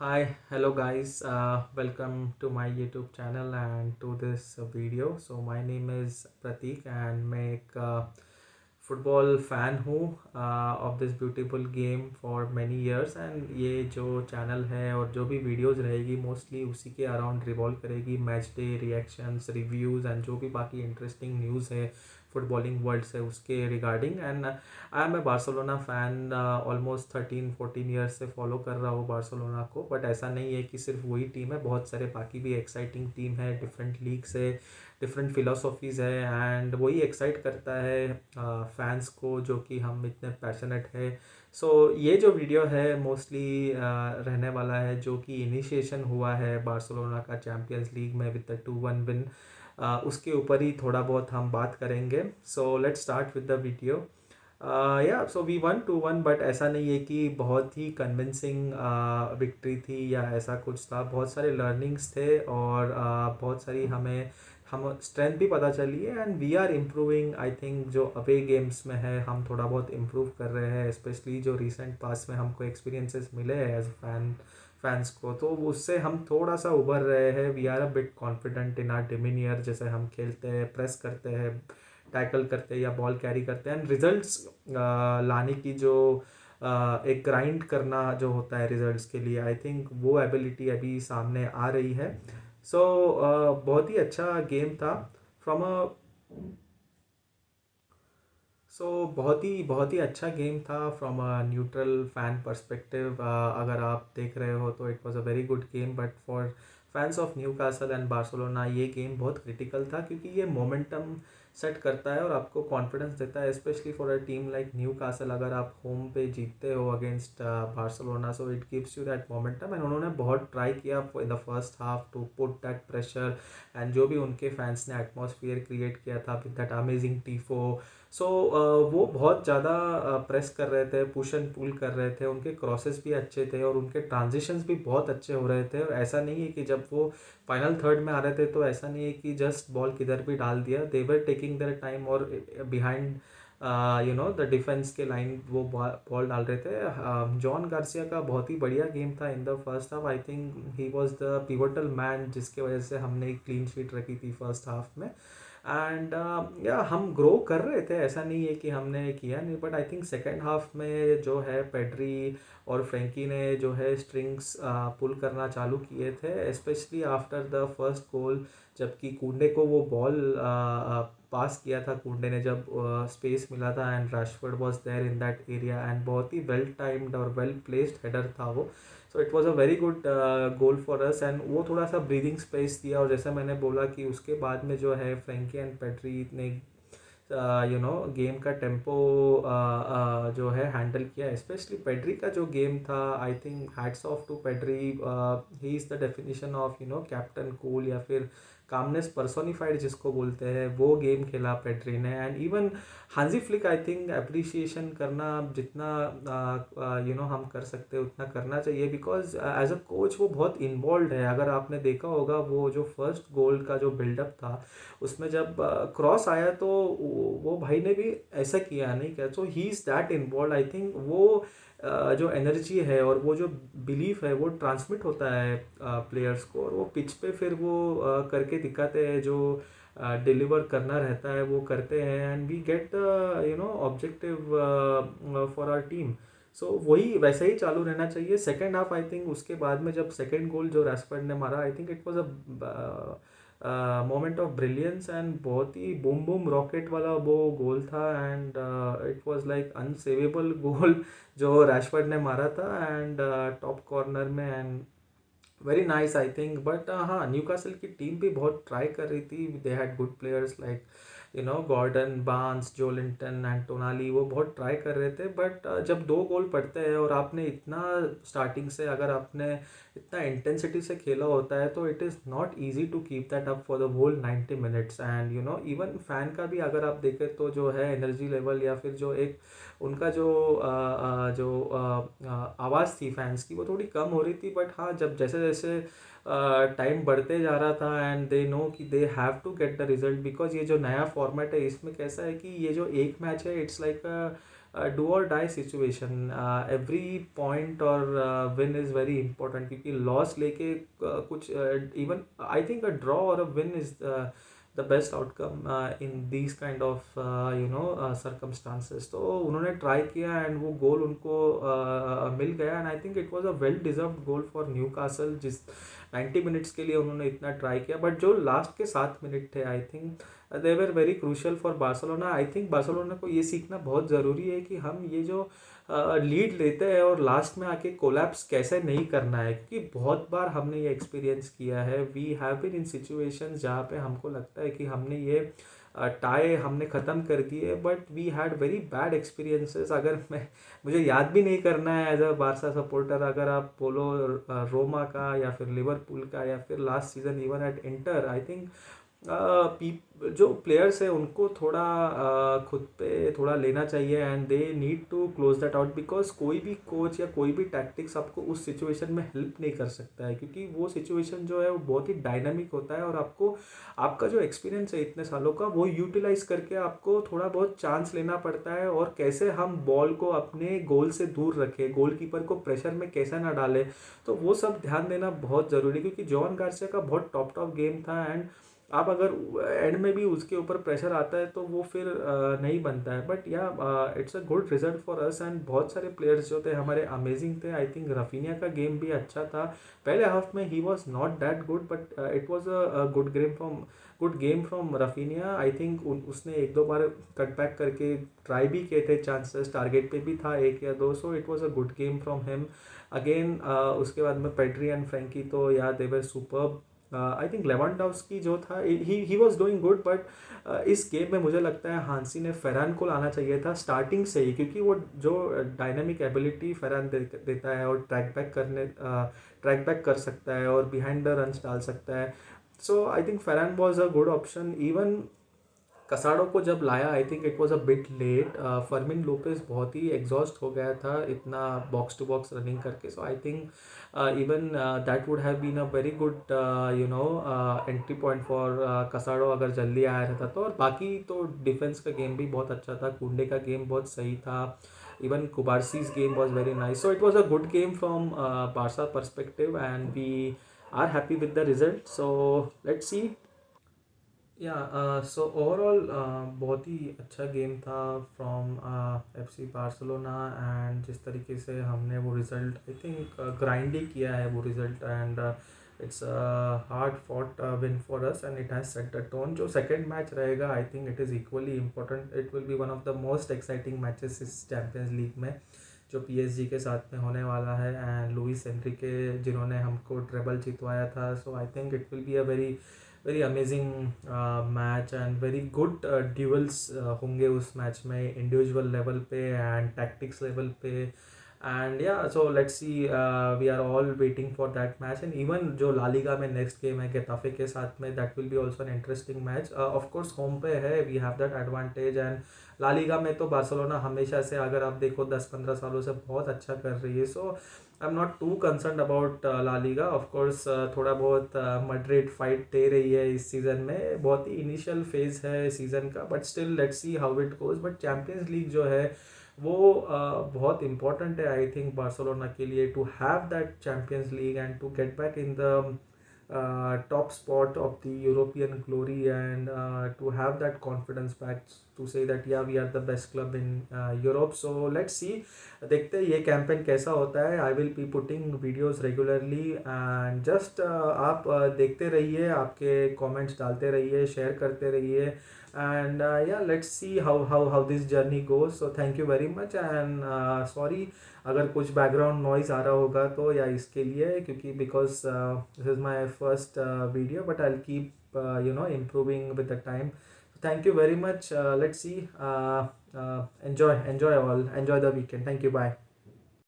Hi, hello guys. Welcome to my YouTube channel and to this video. So my name is Pratik and मैं एक football fan हूँ of this beautiful game for many years and ये जो channel है और जो भी videos रहेगी मोस्टली उसी के अराउंड रिवॉल्व करेगी match day reactions reviews and जो भी बाकी इंटरेस्टिंग न्यूज़ है फुटबॉलिंग वर्ल्ड से उसके regarding and I am a Barcelona fan almost 13-14 years से फॉलो कर रहा हूँ बार्सिलोना को बट ऐसा नहीं है कि सिर्फ वही टीम है बहुत सारे बाकी भी एक्साइटिंग टीम है डिफरेंट लीग से डिफरेंट फिलोसॉफीज़ है एंड वही एक्साइट करता है फैंस को जो कि हम इतने पैशनेट है सो ये जो वीडियो है मोस्टली रहने वाला है जो कि इनिशिएशन हुआ है बार्सिलोना का चैम्पियंस लीग में विद द 2-1 विन उसके ऊपर ही थोड़ा बहुत हम बात करेंगे so let's start with the video या सो वी 1-1 बट ऐसा नहीं है कि बहुत ही कन्विंसिंग विक्ट्री थी या ऐसा कुछ था बहुत सारे लर्निंग्स थे और बहुत सारी हम स्ट्रेंथ भी पता चली है and we are improving I think जो अवे गेम्स में है हम थोड़ा बहुत इम्प्रूव कर रहे हैं स्पेशली जो रिसेंट पास में हमको एक्सपीरियंसेस मिले हैं एज फैंस को तो उससे हम थोड़ा सा उभर रहे हैं we are a bit confident in our demeanour जैसे हम खेलते हैं प्रेस करते हैं टैकल करते हैं या बॉल कैरी करते हैं एंड रिजल्ट्स लाने की जो एक ग्राइंड करना जो होता है रिजल्ट्स के लिए आई थिंक वो एबिलिटी अभी सामने आ रही है सो बहुत ही अच्छा गेम था फ्रॉम अ सो बहुत ही अच्छा गेम था from a neutral fan perspective अगर आप देख रहे हो तो it was a very good game but for fans of new castle and Barcelona ये गेम बहुत क्रिटिकल था क्योंकि ये मोमेंटम सेट करता है और आपको कॉन्फिडेंस देता है especially for a team like Newcastle अगर आप होम पे जीतते हो against Barcelona so it gives you that momentum and उन्होंने बहुत ट्राई किया in the first half to put that pressure and जो भी उनके फैंस ने एटमॉस्फेयर क्रिएट किया था with that amazing tifo so वो बहुत ज़्यादा प्रेस कर रहे थे पुश एंड पुल कर रहे थे उनके क्रॉसेस भी अच्छे थे और उनके ट्रांजिशंस भी बहुत अच्छे हो रहे थे और ऐसा नहीं है कि जब वो फाइनल थर्ड में आ रहे थे तो ऐसा नहीं है कि जस्ट बॉल किधर भी डाल दिया दे वर टेकिंग देयर टाइम और बिहाइंड द डिफेंस के लाइन वो बॉल डाल रहे थे जॉन गार्सिया का बहुत ही बढ़िया गेम था इन the first half I think he was the pivotal man जिसके वजह से हमने एक क्लीन शीट रखी थी फर्स्ट हाफ में एंड या हम ग्रो कर रहे थे ऐसा नहीं है कि हमने किया नहीं but I think second half में जो है पेड्री और फ्रेंकी ने जो है स्ट्रिंग्स पुल करना चालू किए थे specially after the first goal जबकि कुंडे को वो बॉल पास किया था कुंडे ने जब स्पेस मिला था and Rashford was there in that area and बहुत ही वेल टाइम्ड और वेल प्लेस्ड हेडर था वो so it was a very good goal for us and वो थोड़ा सा ब्रीदिंग स्पेस दिया और जैसे मैंने बोला कि उसके बाद में जो है फ्रेंकी एंड पेड्री ने गेम का टेम्पो जो है हैंडल किया स्पेशली पेड्री का जो गेम था I think hats off to Pedri he is the definition of captain cool या फिर कामनेस पर्सोनिफाइड जिसको बोलते हैं वो गेम खेला पेड्री ने एंड इवन हांजी फ्लिक आई थिंक अप्रिशिएशन करना जितना हम कर सकते हैं उतना करना चाहिए बिकॉज एज अ कोच वो बहुत इन्वॉल्व है अगर आपने देखा होगा वो जो फर्स्ट गोल का जो बिल्डअप था उसमें जब क्रॉस आया तो वो भाई ने भी ऐसा किया नहीं क्या so he is that involve I think वो जो एनर्जी है और वो जो बिलीफ है वो ट्रांसमिट होता है प्लेयर्स को और वो पिच पे फिर वो करके दिखाते हैं जो डिलीवर करना रहता है वो करते हैं and we get the objective for our team so वही वैसे ही चालू रहना चाहिए सेकेंड हाफ आई थिंक उसके बाद में जब सेकेंड गोल जो रैशफोर्ड ने मारा I think it was a moment of brilliance and बहुत ही बूम बूम रॉकेट वाला वो गोल था and it was like unsaveable goal जो रैशफोर्ड ने मारा था एंड टॉप कॉर्नर में and very nice I think but हाँ न्यूकासल की टीम भी बहुत ट्राई कर रही थी they had good players like Gordon Barnes Joelinton and Tonali वो बहुत ट्राई कर रहे थे बट जब दो गोल पड़ते हैं और आपने इतना स्टार्टिंग से अगर आपने इतना इंटेंसिटी से खेला होता है तो it is not easy to keep that up for the whole 90 minutes and even fan का भी अगर आप देखें तो जो है एनर्जी लेवल या फिर जो एक उनका जो आवाज़ थी फैंस की वो थोड़ी कम हो रही थी बट हाँ जब जैसे जैसे टाइम बढ़ते जा रहा था एंड दे नो कि they have to get the result because ये जो नया फॉर्मेट है इसमें कैसा है कि ये जो एक मैच है it's like do or die situation, every point or win is very important, क्योंकि लॉस लेके कुछ even I think a draw or a win is the best outcome in these kind of circumstances. तो उन्होंने try किया and वो गोल उनको मिल गया, and I think it was a well deserved goal for new castle, जिस 90 minutes के लिए उन्होंने इतना ट्राई किया। बट जो लास्ट के 7 मिनट थे, I think they were very crucial for Barcelona. I think Barcelona को ये सीखना बहुत ज़रूरी है कि हम ये जो लीड लेते हैं और लास्ट में आके कोलैप्स कैसे नहीं करना है, क्योंकि बहुत बार हमने ये एक्सपीरियंस किया है। We have been in situations जहाँ पे हमको लगता है कि हमने ये टाई हमने ख़त्म कर दिए, but we had very bad experiences. अगर मैं मुझे याद भी नहीं करना है एज अ बारसा सपोर्टर, अगर आप बोलो रोमा का या फिर लिवरपूल का या फिर last season even at Inter, I think जो प्लेयर्स है उनको थोड़ा खुद पे थोड़ा लेना चाहिए, and they need to close that out, because कोई भी कोच या कोई भी टैक्टिक्स आपको उस सिचुएशन में हेल्प नहीं कर सकता है, क्योंकि वो सिचुएशन जो है वो बहुत ही डायनामिक होता है, और आपको आपका जो एक्सपीरियंस है इतने सालों का वो यूटिलाइज करके आपको थोड़ा बहुत चांस लेना पड़ता है, और कैसे हम बॉल को अपने गोल से दूर रखें, गोलकीपर को प्रेशर में कैसे ना डालें, तो वो सब ध्यान देना बहुत ज़रूरी है। क्योंकि जॉन गार्सिया का बहुत टॉप गेम था, एंड आप अगर एंड में भी उसके ऊपर प्रेशर आता है तो वो फिर नहीं बनता है। बट या it's a good result for us, and बहुत सारे प्लेयर्स जो थे हमारे अमेजिंग थे। आई थिंक रफीनिया का गेम भी अच्छा था। पहले हाफ में he was not that good, but it was a good game from Raphinha. I think उसने एक दो बार कट बैक करके ट्राई भी किए थे, चांसेस टारगेट पे भी था एक या दो, सो it was a good game from him again. उसके बाद में पेड्री एंड फ्रैंकी तो या दे वर सुपर्ब। आई थिंक लेवांडोव्स्की जो था he was doing good, but इस गेम में मुझे लगता है हांसी ने फेरान को लाना चाहिए था स्टार्टिंग से ही, क्योंकि वो जो डायनामिक एबिलिटी फेरान देता है, और ट्रैक बैक कर सकता है और बिहाइंड द रन्स डाल सकता है। So I think Ferran was a good option. Even Casado को जब लाया, I think it was a bit late. Fermin Lopez बहुत ही एग्जॉस्ट हो गया था इतना बॉक्स टू बॉक्स रनिंग करके, so I think even that would have been a very good entry point for Casado अगर जल्दी आया रहता तो। और बाकी तो डिफेंस का गेम भी बहुत अच्छा था, कुंडे का गेम बहुत सही था, even Cubarsi's game was very nice. So it was a good game from Barca perspective, and we are happy with the result. So let's see. Yeah so overall बहुत ही अच्छा गेम था फ्रॉम एफसी बार्सिलोना, एंड जिस तरीके से हमने वो result I think grind ही किया है वो result, and it's hard fought win for us, and it has set the tone. जो सेकेंड मैच रहेगा आई think it is equally important, it will B one of the most exciting matches इस champions league में, जो PSG के साथ में होने वाला है, एंड लुइस एनरिके जिन्होंने हमको ट्रेबल जितवाया था। So I think it will be a very very amazing match, and very good duels होंगे उस मैच में, इंडिविजुअल लेवल पे एंड टैक्टिक्स लेवल पे। And yeah so let's see, we are all waiting for that match. And even जो La Liga में next game है Getafe के साथ में, that will be also an interesting match. Of course home पे है, we have that advantage, and La Liga में तो बार्सिलोना हमेशा से अगर आप देखो 10-15 सालों से बहुत अच्छा कर रही है। So I am not too concern about La Liga. Of course थोड़ा बहुत मडरेट फाइट दे रही है इस सीज़न में, बहुत ही इनिशियल फेज है सीज़न का, but still let's see how it goes. But champions league जो है वो बहुत इंपॉर्टेंट है आई थिंक बार्सिलोना के लिए, to have that Champions League and to get back in the top spot of the European glory, and to have that confidence back to say that yeah, we are the best club in Europe. So let's see, देखते हैं ये campaign कैसा होता है। I will be putting videos regularly, and just आप देखते रहिए, आपके कमेंट्स डालते रहिए, शेयर करते रहिए, एंड या let's see how this journey goes. So thank you very much, and sorry अगर कुछ बैकग्राउंड नॉइज़ आ रहा होगा तो या इसके लिए, क्योंकि because this is my first video, but I will keep improving with the time. Thank you very much, let's see, enjoy all, enjoy the weekend. Thank you, bye.